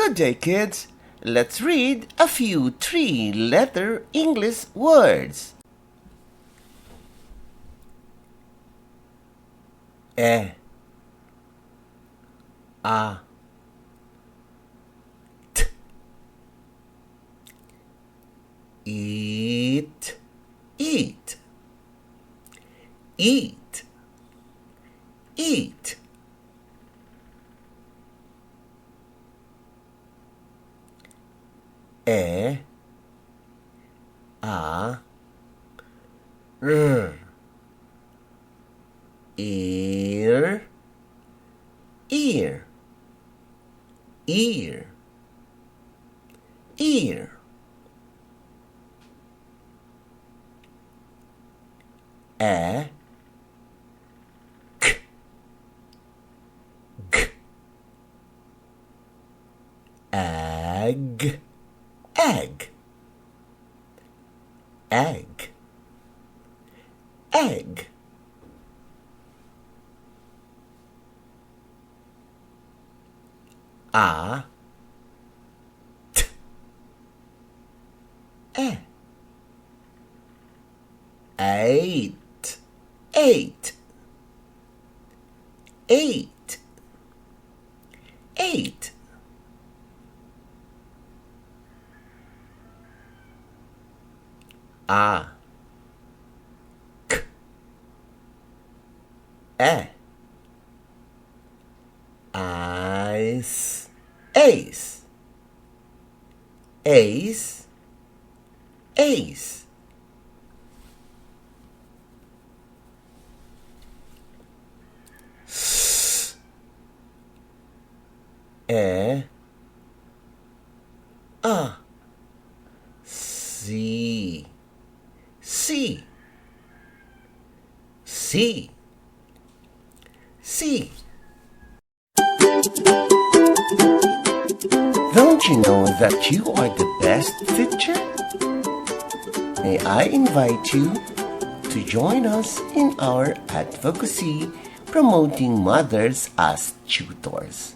Good day, kids. Let's read a few three-letter English words. A T Eat Eat Eat Eat E A R Ear Ear Ear Ear A K G Egg Egg Egg Egg A T E Eight Eight Eight Eight A K E Ice Ace Ace Ace S E A C C C C Don't you know that you are the best teacher? May I invite you to join us in our advocacy promoting mothers as tutors.